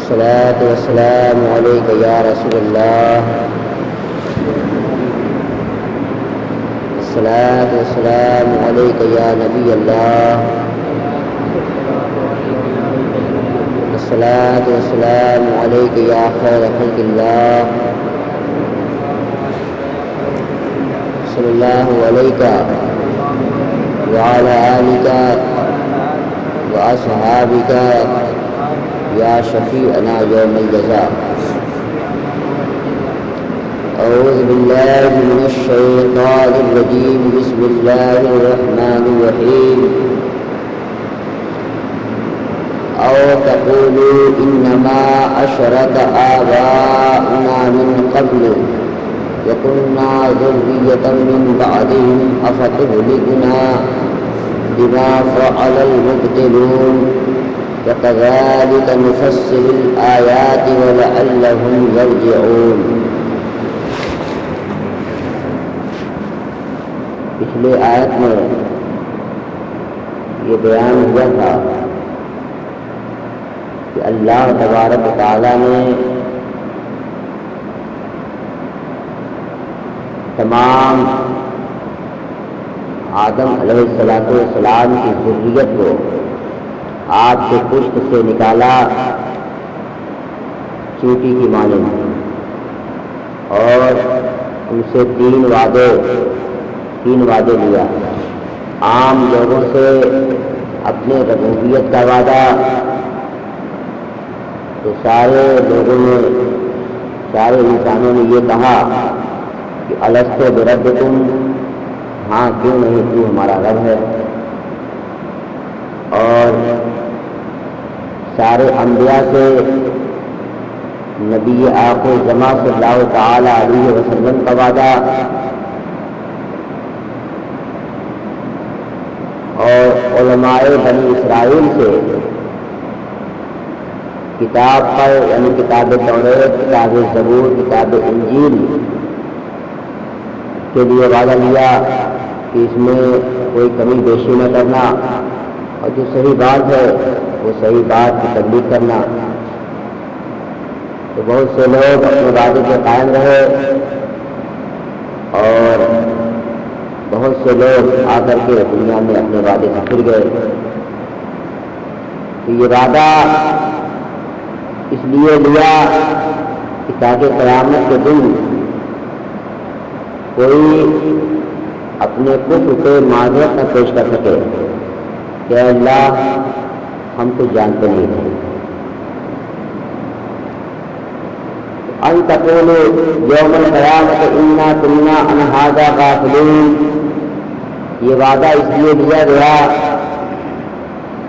الصلاة والسلام عليك يا رسول الله. الصلاة والسلام عليك يا نبي الله. الصلاة والسلام عليك يا خير خلق الله. صلى الله عليك وعلى آلك وأصحابك يا شفيعنا يوم الجزاء. أعوذ بالله من الشيطان الرجيم. بسم الله الرحمن الرحيم. أو تقولوا إنما أشرك آباؤنا من قبل وكنا ذرية من بعدهم أفتهلكنا بما فعل المبطلون وكذلك نفصل الآيات ولعلهم يرجعون. پچھلے آیت میں یہ بیان ہوا تھا کہ اللہ تبارک و تعالیٰ نے تمام آدم علیہ السلام کی ذریت کو آپ کے پشت سے نکالا چیٹی کی مانند اور ان سے تین وعدے لیا. عام لوگوں سے اپنے ربوبیت کا وعدہ تو سارے انسانوں نے یہ کہا کہ الست بربکم، ہاں کیوں نہیں تو ہمارا رب ہے. اور سارے انبیاء سے نبی آخر زمان صلی اللہ تعالی علیہ وسلم کا وعدہ اور علماء بنی اسرائیل سے کتاب پر یعنی کتاب توریت، کتاب زبور، کتاب انجیل کے لیے وعدہ لیا کہ اس میں کوئی کمی بیشی نہ کرنا اور جو صحیح بات ہے وہ صحیح بات کی تبلیغ کرنا. تو بہت سے لوگ اپنے وعدے پہ قائم رہے اور بہت سے لوگ آ کر کے دنیا میں اپنے وعدے سے پھر گئے. تو یہ وعدہ اس لیے لیا کہ تاکہ قیامت کے دن کوئی اپنے کفر پہ معذرت نہ پیش کر سکے کہ اللہ ہم تو جانتے نہیں ہیں. ان تقولوا یوم القیامت انا کنا عن ھذا غافلون. یہ وعدہ اس لیے دیا گیا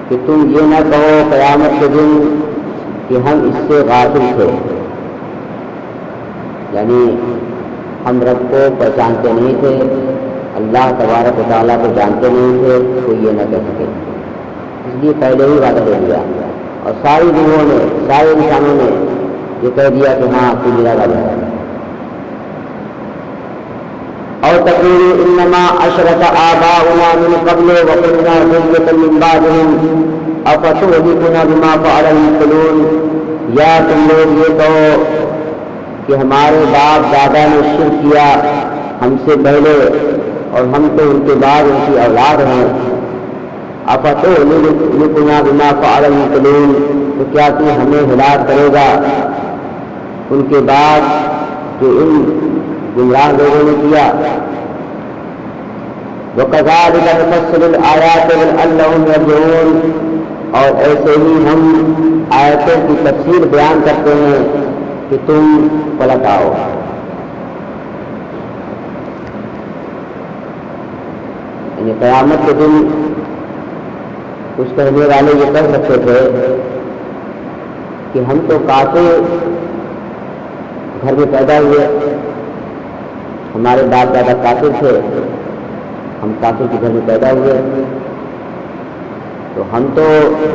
کہ تم یہ نہ کہو قیامت کے دن کہ ہم اس سے غافل تھے، یعنی ہم رب کو پہچانتے نہیں تھے، اللہ تبارک و تعالیٰ کو جانتے نہیں تھے. کوئی یہ نہ کہہ سکے، اس لیے پہلے ہی وعدہ دے دیا. اور ساری روحوں نے، سارے انسانوں نے یہ کہہ دیا کہ ہاں تو میرا رب ہے. اور تقولوا انما اشرک آباؤنا من قبل وكنا ذرية من بعدهم افتهلكنا بما فعل المبطلون. یا تم لوگ یہ کہو کہ ہمارے باپ دادا نے شرک کیا ہم سے پہلے اور ہم تو ان کے بعد ان کی اولاد ہیں. افتهلكنا بما فعل المبطلون. تو کیا تو ہمیں ہلاک کرے گا ان کے بعد جو ان گمراہ لوگوں نے کیا. وَكَذَلِكَ نُفَصِّلُ الْآيَاتِ لَعَلَّهُمْ يَرْجِعُونَ. اور ایسے ہی ہم آیتوں کی تفسیر بیان کرتے ہیں کہ تم پلٹ آؤ. یعنی قیامت کے دن کچھ کہنے والے یہ کہہ سکتے تھے کہ ہم تو کافر گھر میں پیدا ہوئے، ہمارے باپ دادا کافر تھے، ہم کافر کے گھر میں پیدا ہوئے، تو ہم تو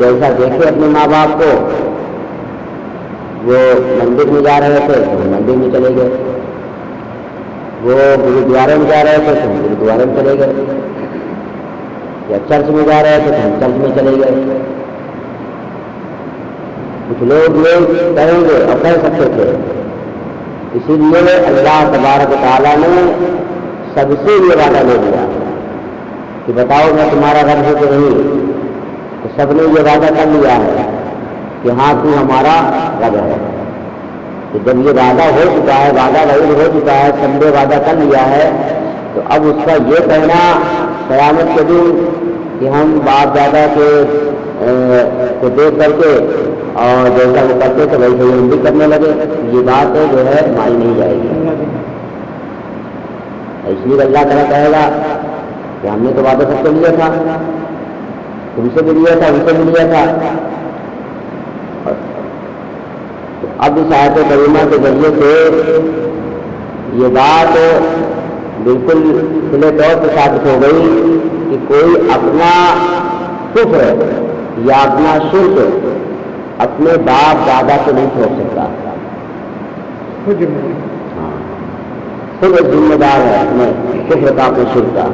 جیسا دیکھے اپنے ماں باپ کو، وہ مندر میں جا رہے تھے تو ہم مندر میں چلے گئے، وہ گرودوارے میں جا رہے تھے تو ہم گرودوارے میں چلے گئے، یا چرچ میں جا رہے تھے تو ہم چرچ میں چلے گئے. کچھ لوگ یہ کہیں گے اور کہہ سکتے تھے، اسی لیے اللہ تبارک و تعالیٰ نے سب سے یہ وعدہ لے لیا کہ بتاؤ میں تمہارا رب ہوں کہ نہیں، تو سب نے یہ وعدہ کر لیا ہے کہ ہاں تو ہمارا رب ہے۔ تو جب یہ وعدہ ہو چکا ہے، وعدہ وعید ہو چکا ہے، سب نے وعدہ کر لیا ہے، تو اب اس کا یہ کہنا قیامت کے دن کہ ہم باپ دادا کے کو دیکھ کر کے اور جیسا وہ کرتے تو ویسے ہی ہم بھی کرنے لگے، یہ بات ہے جو ہے مانی نہیں جائے گی۔ اس لیے اللہ تعالیٰ کہے گا کہ ہم نے تو وعدہ سب کو لیا تھا، تم سے بھی لیا تھا، ان سے بھی لیا تھا۔ اب اس آیت کریمہ کے ذریعے سے یہ بات بالکل کھلے طور پہ ثابت ہو گئی کہ کوئی اپنا کفر یا اپنا شرک اپنے باپ دادا سے نہیں چھوڑ سکتا، خود ایک ذمہ دار ہے اپنے کفر کا، اپنے شرک کا۔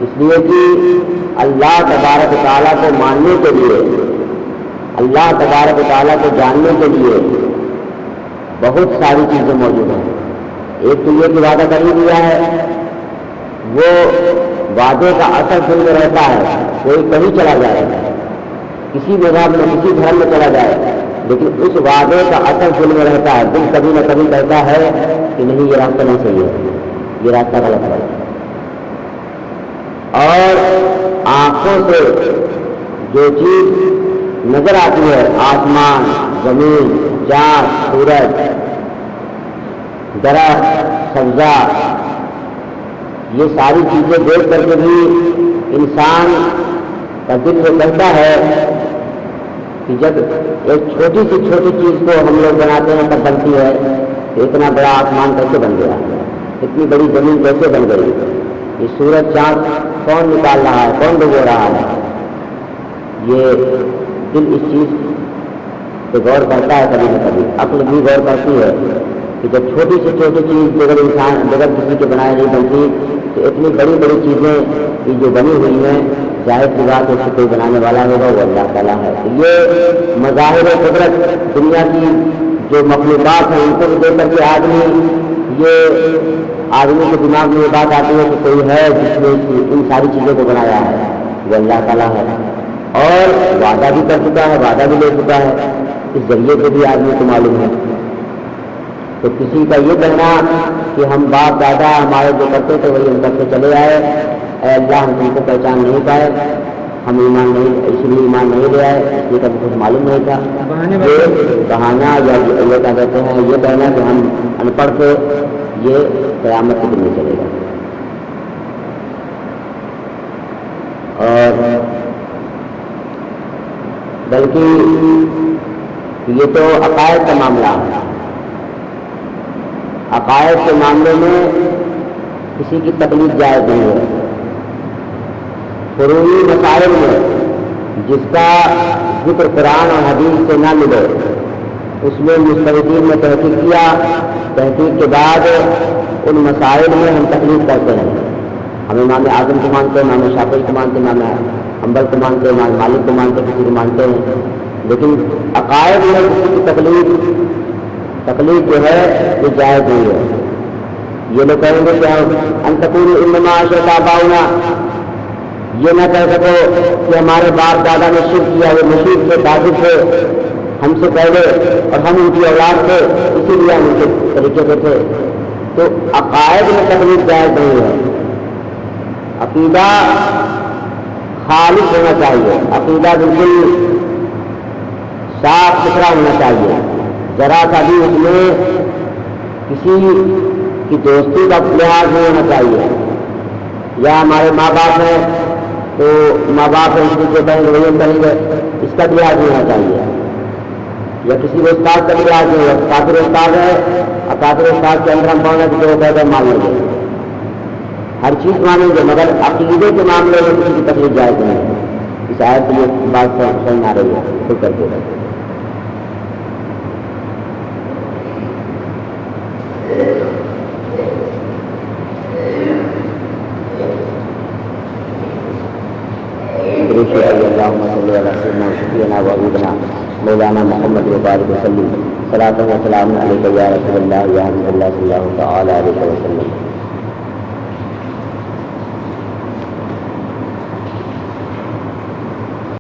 اس لیے کہ اللہ تبارک و تعالیٰ کو ماننے کے لیے، اللہ تبارک و تعالیٰ کو جاننے کے لیے بہت ساری چیزیں موجود ہیں۔ ایک تو یہ کہ وعدہ کر ہی دیا ہے، وہ وعدے کا اثر دل میں رہتا ہے، کوئی کہیں چلا جائے، کسی مذہب میں کسی دھرم میں چلا جائے، لیکن اس وعدے کا اثر دل میں رہتا ہے، دل کبھی نہ کبھی کہتا ہے کہ نہیں یہ راستہ نہیں صحیح ہے، یہ راستہ غلط ہے۔ اور آنکھوں سے جو چیز نظر آتی ہے، آسمان، زمین، چاند، سورج، درخت، سبزہ، یہ ساری چیزیں دیکھ کر کے بھی انسان کا دل یہ کہتا ہے کہ جب ایک چھوٹی سی چھوٹی چیز کو ہم لوگ بناتے ہیں تب بنتی ہے، تو اتنا بڑا آسمان کیسے بن گیا، اتنی بڑی زمین کیسے بن گئی، یہ سورج چاند کون نکال رہا ہے، کون ڈبو رہا ہے۔ یہ دل اس چیز پہ غور کرتا ہے، کبھی نہ کبھی عقل بھی غور کرتی ہے کہ جب چھوٹی سے چھوٹی چیز بغیر انسان بغیر کسی کے بنائے نہیں بنتی، تو اتنی بڑی بڑی چیزیں یہ جو بنی ہوئی ہیں، ظاہر کی بات ہے کہ کوئی بنانے والا ہوگا وہ اللہ تعالیٰ ہے۔ تو یہ مظاہر قدرت دنیا کی جو مخلوقات ہیں ان کو دیکھ کر کے آدمی کے دماغ میں یہ بات آتی ہے کہ کوئی ہے جس نے ان ساری چیزوں کو بنایا ہے، وہ اللہ تعالیٰ ہے، اور وعدہ بھی کر چکا ہے، وعدہ بھی لے چکا ہے، اس ذریعے سے بھی آدمی کو معلوم ہے۔ تو کسی کا یہ کہنا کہ ہم باپ دادا ہمارے جو کرتے تھے وہی ہم کرتے چلے آئے، اے اللہ ہم تم کو پہچان نہیں پائے، ہم ایمان نہیں، اس لیے ایمان نہیں لے آئے، اس لیے کبھی کچھ معلوم نہیں تھا، یہ بہانہ یا یہ کیا کہتے ہیں، یہ کہنا کہ ہم ان پڑھ تھے، یہ قیامت کے دن میں چلے گا۔ اور بلکہ یہ تو عقائد کا معاملہ ہے، عقائد کے معاملے میں کسی کی تکلیف جائز نہیں ہے۔ فروعی مسائل میں جس کا ذکر قرآن اور حدیث سے نہ ملے، اس میں مجتہدین نے تحقیق کیا، تحقیق کے بعد ان مسائل میں ہم تکلیف کرتے ہیں۔ ہم امام اعظم کو مانتے ہیں، امام شافعی کو مانتے ہیں، امام حنبل کو مانتے ہیں، امام مالک کو مانتے ہیں، کسی کو مانتے ہیں، لیکن عقائد میں کسی کی تکلیف جو ہے یہ جائز نہیں ہے۔ یہ لوگ کہیں گے کہ ان تقولوا انما اشرک آباؤنا، یہ نہ کہہ سکو کہ ہمارے باپ دادا نے شرک کیا، وہ مشرک تھے، کافر تھے ہم سے پہلے اور ہم ان کی اولاد تھے، اسی لیے ہم ان کے طریقے سے تھے۔ تو عقائد میں تکلیف جائز نہیں ہے، عقیدہ خالص ہونا چاہیے، عقیدہ بالکل صاف ستھرا ہونا چاہیے، ذرا سا بھی اس میں کسی کی دوستی کا لحاظ نہیں ہونا چاہیے۔ یا ہمارے ماں باپ ہیں تو ماں باپ ہیں، اس کے کہیں گے وہی کہیں گے، اس کا لحاظ نہیں ہونا چاہیے۔ یا کسی کو استاد کا لحاظ نہیں ہوگا، کافر استاد ہے اور کافر استاد کے اندر ہم پڑھنا کہ جو کہتے ہیں مان لیں گے، ہر چیز مانیں گے، مگر عقیدے کے معاملے میں کسی کی تکلیف جائز نہیں ہے۔ اس آیت کے لیے بات سمجھ آ رہی ہے، خود کر کے اللهم صل على سيدنا وشفيعنا حبیبنا مولانا محمد وبارک وسلم صلاۃ و سلام علیک یا رسول اللہ یا حبیب اللہ صلی اللہ تعالی علیہ وسلم.